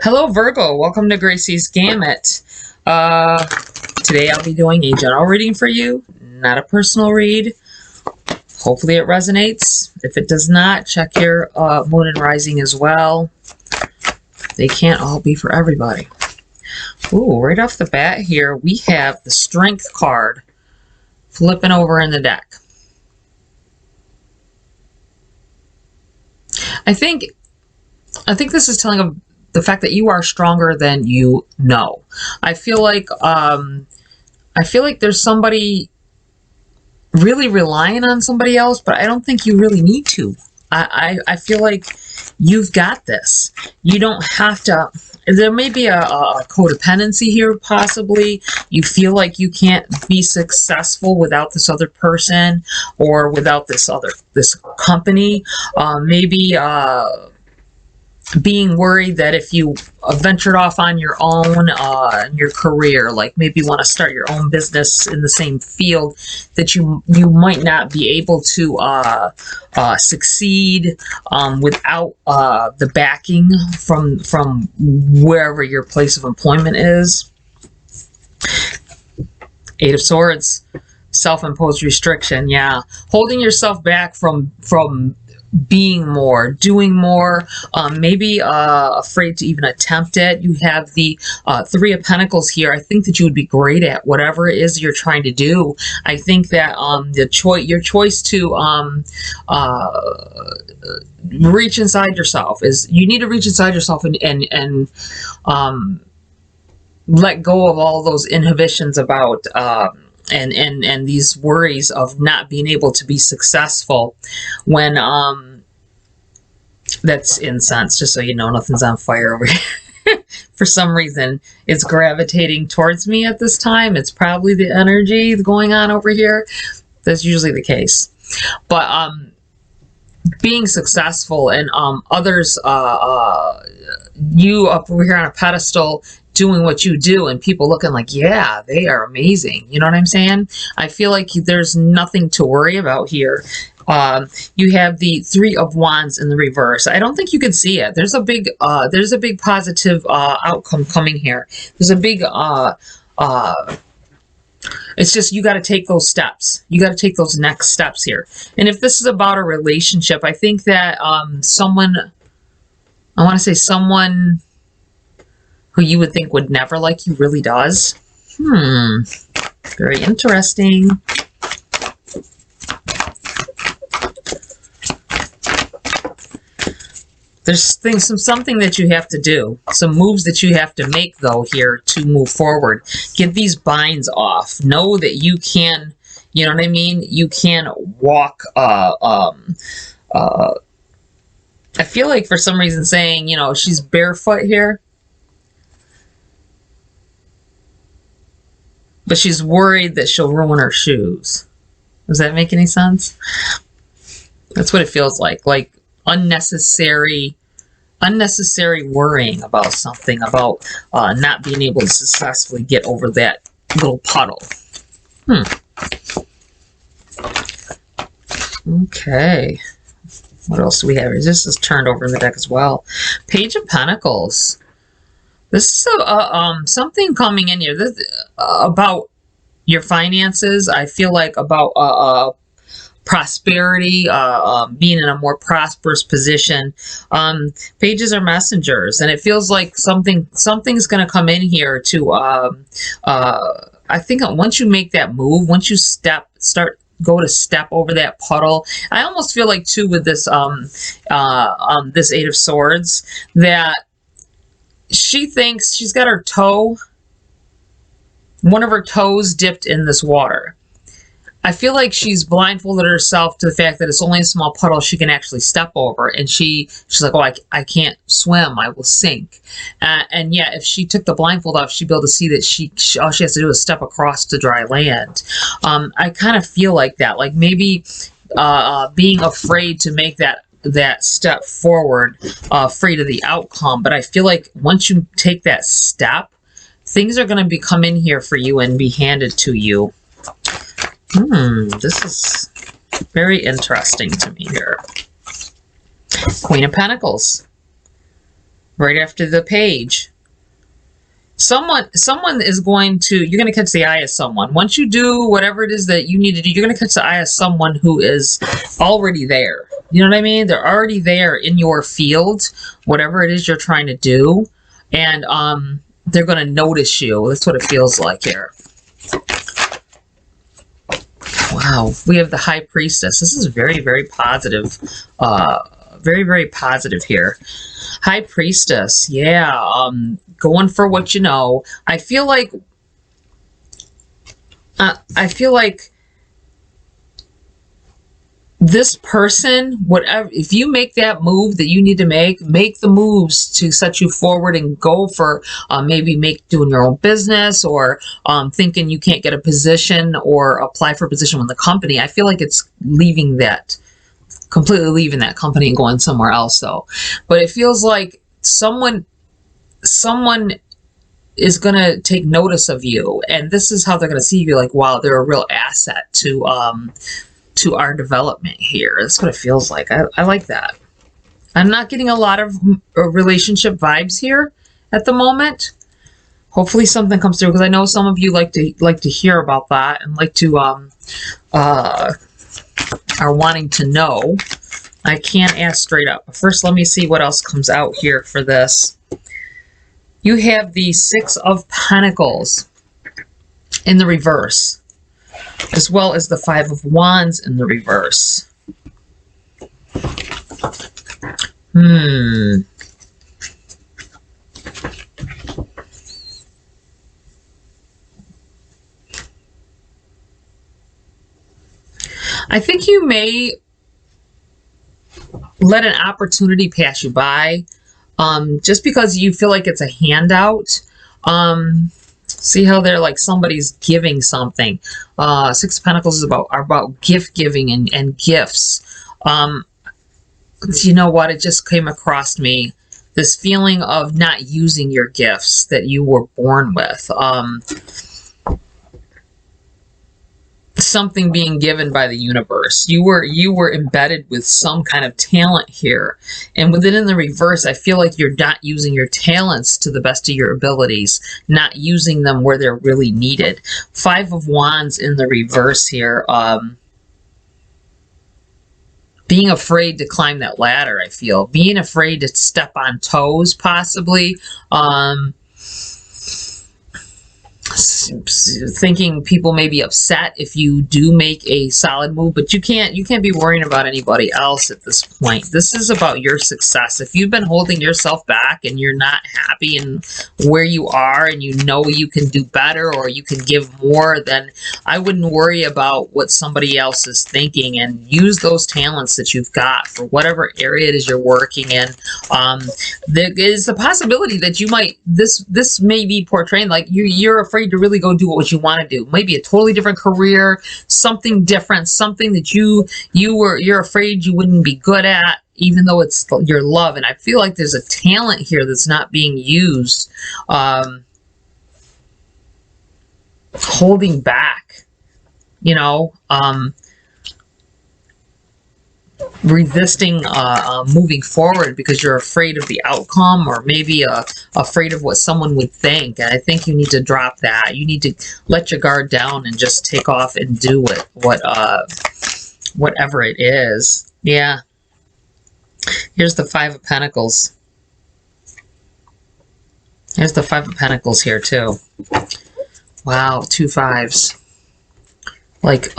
Hello Virgo, welcome to GRAYCI'S Gamut. Today I'll be doing a general reading for you, not a personal read. Hopefully it resonates. If it does not, check your moon and rising as well. They can't all be for everybody. Ooh, right off the bat here, we have the Strength card flipping over in the deck. I think this is telling of the fact that you are stronger than you know. I feel like there's somebody really relying on somebody else, but I don't think you really need to. I feel like you've got this. You don't have to. There may be a codependency here, possibly. You feel like you can't be successful without this other person or without this company. Maybe being worried that if you ventured off on your own in your career, like maybe want to start your own business in the same field, that you might not be able to succeed without the backing from wherever your place of employment is. Eight of Swords, self-imposed restriction. Yeah, holding yourself back from being more, doing more, maybe afraid to even attempt it. You have the Three of Pentacles here. I think that you would be great at whatever it is you're trying to do. I think that your choice to reach inside yourself is, you need to reach inside yourself and let go of all those inhibitions about and these worries of not being able to be successful when that's incense, just so you know. Nothing's on fire over here. For some reason it's gravitating towards me at this time. It's probably the energy going on over here. That's usually the case. But being successful and others, you up over here on a pedestal doing what you do and people looking like, yeah, they are amazing. You know what I'm saying? I feel like there's nothing to worry about here. You have the Three of Wands in the reverse. I don't think you can see it. There's a big positive outcome coming here. There's a big it's just, you got to take those steps. You got to take those next steps here. And if this is about a relationship, I think that someone who you would think would never like you really does. Very interesting. There's something that you have to do. Some moves that you have to make, though, here to move forward. Get these binds off. Know that you can, you know what I mean? You can walk, I feel like for some reason saying, you know, she's barefoot here. But she's worried that she'll ruin her shoes. Does that make any sense? That's what it feels like. Like unnecessary worrying about something, about not being able to successfully get over that little puddle. Okay. What else do we have? This is turned over in the deck as well. Page of Pentacles. This is something coming in here. This about your finances. I feel like about prosperity, being in a more prosperous position. Pages are messengers, and it feels like something's going to come in here to. I think once you make that move, once you go to step over that puddle. I almost feel like too with this this Eight of Swords that she thinks she's got her toe, one of her toes dipped in this water. I feel like she's blindfolded herself to the fact that it's only a small puddle she can actually step over, and she's like, oh, I can't swim, I will sink. And yeah, if she took the blindfold off, she'd be able to see that all she has to do is step across to dry land. I kind of feel like that, like maybe being afraid to make that step forward, afraid of the outcome. But I feel like once you take that step, things are going to be come in here for you and be handed to you. This is very interesting to me here. Queen of Pentacles. right after the page. Someone is going to, you're going to catch the eye of someone. Once you do whatever it is that you need to do, you're going to catch the eye of someone who is already there. You know what I mean? They're already there in your field, whatever it is you're trying to do. And they're going to notice you. That's what it feels like here. Wow. We have the High Priestess. This is very, very positive. Very, very positive here. High Priestess. Yeah. Going for what you know. I feel like this person, whatever, if you make that move that you need to make the moves to set you forward and go for maybe doing your own business, or thinking you can't get a position or apply for a position with the company. I feel like it's completely leaving that company and going somewhere else though. But it feels like someone is going to take notice of you, and this is how they're going to see you, like, wow, they're a real asset to our development here. That's what it feels like. I like that. I'm not getting a lot of relationship vibes here at the moment. Hopefully something comes through, because I know some of you like to hear about that and like to are wanting to know. I can't ask straight up. First, let me see what else comes out here for this. You have the Six of Pentacles in the reverse, as well as the Five of Wands in the reverse. I think you may let an opportunity pass you by, just because you feel like it's a handout. See how they're like somebody's giving something. Six of Pentacles is about gift giving and gifts. You know what? It just came across me. This feeling of not using your gifts that you were born with. Something being given by the universe. You were embedded with some kind of talent here, and with it in the reverse, I feel like you're not using your talents to the best of your abilities, not using them where they're really needed. Five of Wands in the reverse here. Being afraid to climb that ladder, I feel. Being afraid to step on toes, possibly. Thinking people may be upset if you do make a solid move, but you can't be worrying about anybody else at this point. This is about your success. If you've been holding yourself back and you're not happy in where you are, and you know you can do better or you can give more, then I wouldn't worry about what somebody else is thinking, and use those talents that you've got for whatever area it is you're working in. There is a possibility that you might, this may be portraying like you're afraid to really go do what you want to do. Maybe a totally different career, something different, something that you're afraid you wouldn't be good at, even though it's your love. And I feel like there's a talent here that's not being used, holding back, you know, resisting moving forward because you're afraid of the outcome, or maybe afraid of what someone would think. And I think you need to drop that. You need to let your guard down and just take off and do whatever it is. Yeah. Here's the Five of Pentacles. Here's the Five of Pentacles here too. Wow, two fives. Like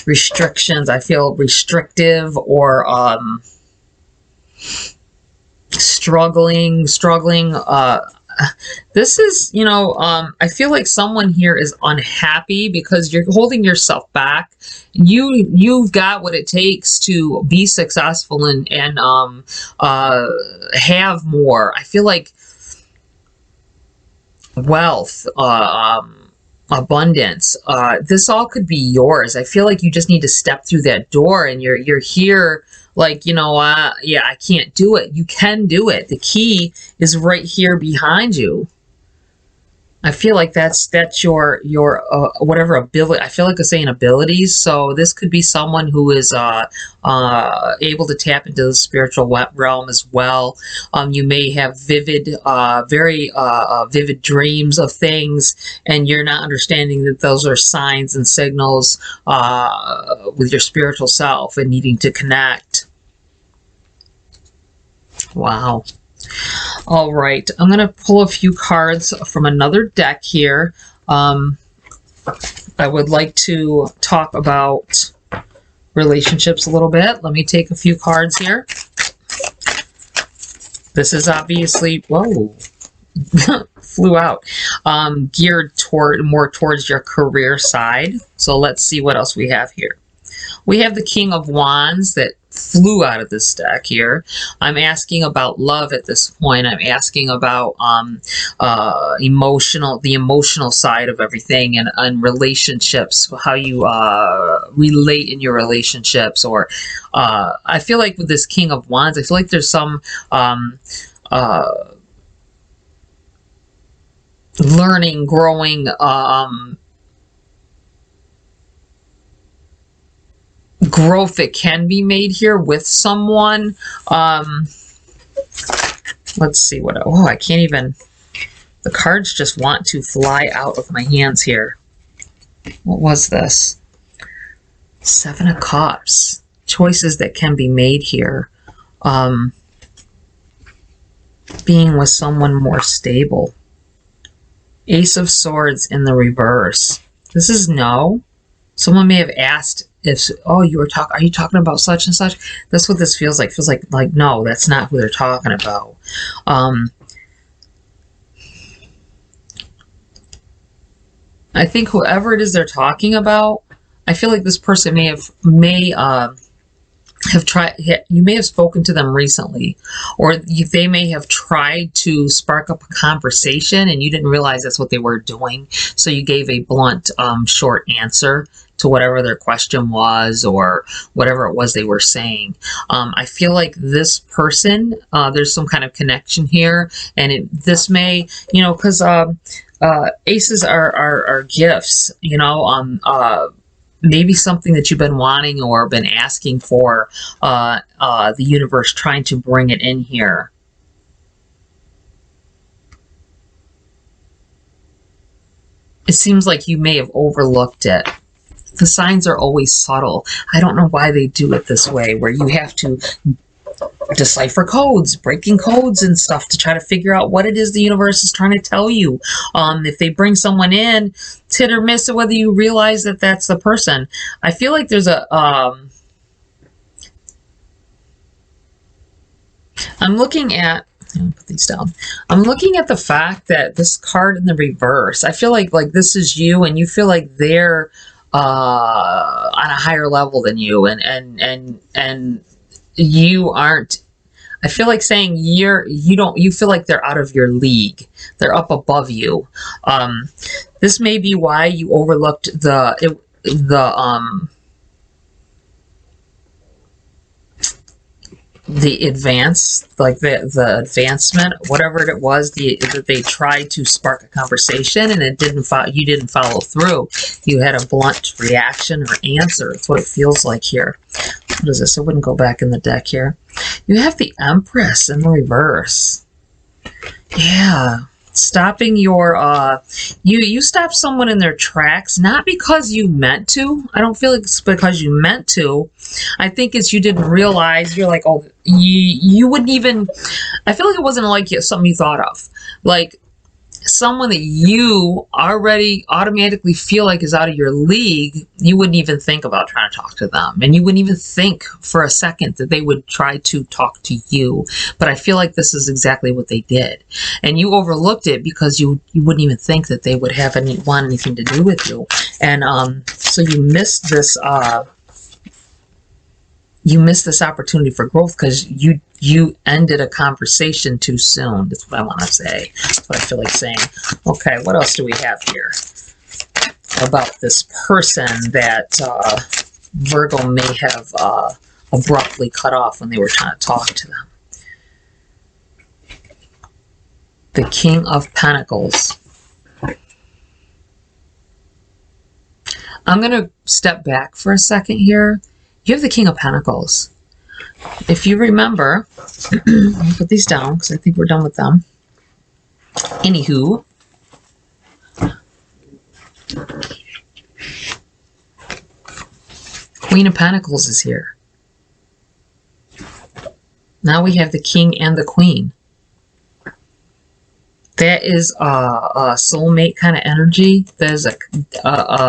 restrictions. I feel restrictive, or struggling. This is, you know, I feel like someone here is unhappy because you're holding yourself back. You've got what it takes to be successful and have more. I feel like wealth, abundance, this all could be yours. I feel like you just need to step through that door, and you're here like, you know, yeah, I can't do it. You can do it. The key is right here behind you. I feel like that's your whatever ability. I feel like it's saying abilities. So this could be someone who is able to tap into the spiritual realm as well. You may have vivid, very vivid dreams of things, and you're not understanding that those are signs and signals with your spiritual self and needing to connect. Wow. All right, I'm going to pull a few cards from another deck here. I would like to talk about relationships a little bit. Let me take a few cards here. This is obviously, whoa, flew out, geared more towards your career side. So let's see what else we have here. We have the King of Wands that flew out of this deck here. I'm asking about love at this point. I'm asking about the emotional side of everything, and relationships, how you relate in your relationships. Or I feel like with this King of Wands, I feel like there's some learning, growing, growth that can be made here with someone. Let's see what, oh, I can't even, the cards just want to fly out of my hands here. What was this? Seven of Cups. Choices that can be made here. Being with someone more stable. Ace of Swords in the reverse. This is no. Someone may have asked if, oh, are you talking about such and such? That's what this feels like. Feels like no, that's not who they're talking about. I think whoever it is they're talking about, I feel like this person may have tried, you may have spoken to them recently, or they may have tried to spark up a conversation and you didn't realize that's what they were doing. So you gave a blunt, short answer to whatever their question was, or whatever it was they were saying. I feel like this person, there's some kind of connection here, and this may, you know, because aces are gifts, you know, maybe something that you've been wanting or been asking for, the universe trying to bring it in here. It seems like you may have overlooked it. The signs are always subtle. I don't know why they do it this way, where you have to decipher codes, breaking codes and stuff to try to figure out what it is the universe is trying to tell you. If they bring someone in, it's hit or miss whether you realize that that's the person. I feel like there's a I'm looking at, put these down. I'm looking at the fact that this card in the reverse, I feel like this is you, and you feel like they're on a higher level than you, and you aren't. I feel like saying you feel like they're out of your league. They're up above you. This may be why you overlooked the advance, like the advancement, whatever it was, that they tried to spark a conversation and it didn't you didn't follow through. You had a blunt reaction or answer. That's what it feels like here. What is this? I wouldn't go back in the deck here. You have the Empress in the reverse. Yeah. Stopping your, you stop someone in their tracks, not because you meant to. I don't feel like it's because you meant to. I think it's you didn't realize. You're like, oh, you wouldn't even, I feel like it wasn't like something you thought of. Like, someone that you already automatically feel like is out of your league, you wouldn't even think about trying to talk to them. And you wouldn't even think for a second that they would try to talk to you. But I feel like this is exactly what they did. And you overlooked it because you wouldn't even think that they would have want anything to do with you. And so you missed this opportunity for growth because you ended a conversation too soon. That's what I want to say. That's what I feel like saying. Okay, what else do we have here about this person that Virgo may have abruptly cut off when they were trying to talk to them? The King of Pentacles. I'm going to step back for a second here. You have the King of Pentacles. If you remember, I'll put these down because I think we're done with them. Anywho, Queen of Pentacles is here. Now we have the King and the Queen. That is a soulmate kind of energy. There's a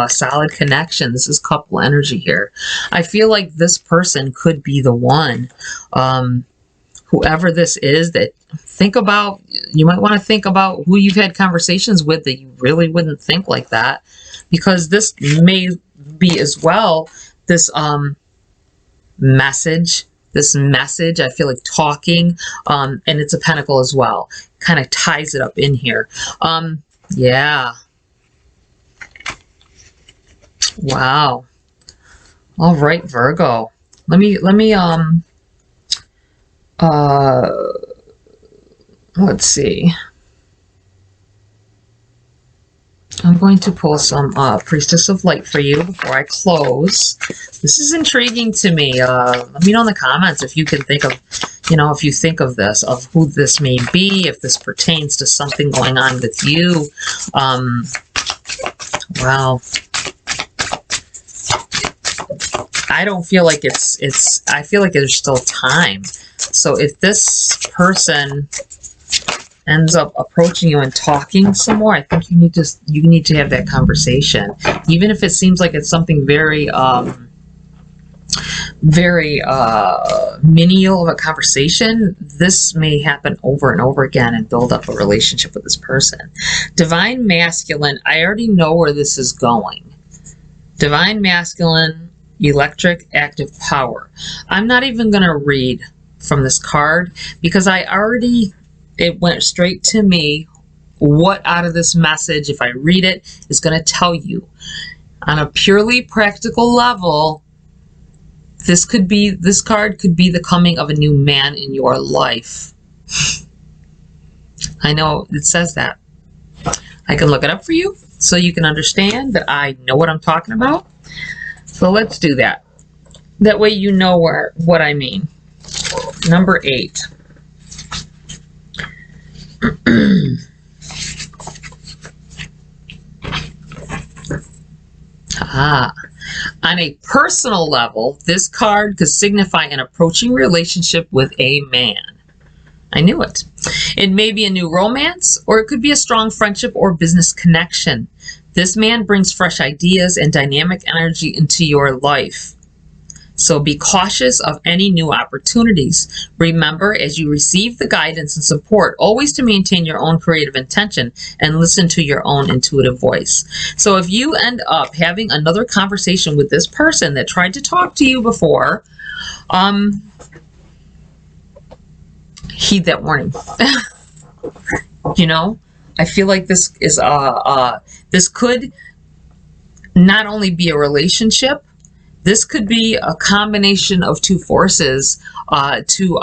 solid connection. This is couple energy here. I feel like this person could be the one. Whoever this is, that think about, you might want to think about who you've had conversations with that you really wouldn't think like that. Because this may be as well, this message. This message, I feel like talking, and it's a pentacle as well. Kind of ties it up in here. Yeah. Wow. All right, Virgo. Let me let's see. I'm going to pull some Priestess of Light for you before I close. This is intriguing to me. Let me know in the comments if you can think of, if you think of this, of who this may be, if this pertains to something going on with you. Wow. I don't feel like I feel like there's still time. So if this person ends up approaching you and talking some more, I think you need to have that conversation. Even if it seems like it's something very menial of a conversation, this may happen over and over again and build up a relationship with this person. Divine Masculine, I already know where this is going. Divine Masculine, Electric, Active Power. I'm not even going to read from this card because it went straight to me. What out of this message, if I read it, is going to tell you. On a purely practical level, this card could be the coming of a new man in your life. I know it says that. I can look it up for you so you can understand that I know what I'm talking about. So let's do that. That way you know what I mean. Number 8. On a personal level, this card could signify an approaching relationship with a man. I knew it. It may be a new romance, or it could be a strong friendship or business connection. This man brings fresh ideas and dynamic energy into your life. So be cautious of any new opportunities. Remember, as you receive the guidance and support, always to maintain your own creative intention and listen to your own intuitive voice. So if you end up having another conversation with this person that tried to talk to you before, heed that warning. I feel like this is this could not only be a relationship. This could be a combination of two forces to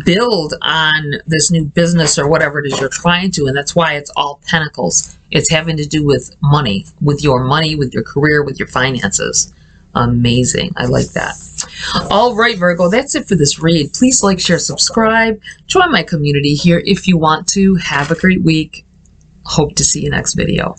build on this new business or whatever it is you're trying to. And that's why it's all pentacles. It's having to do with money, with your career, with your finances. Amazing. I like that. All right, Virgo, that's it for this read. Please like, share, subscribe. Join my community here if you want to. Have a great week. Hope to see you next video.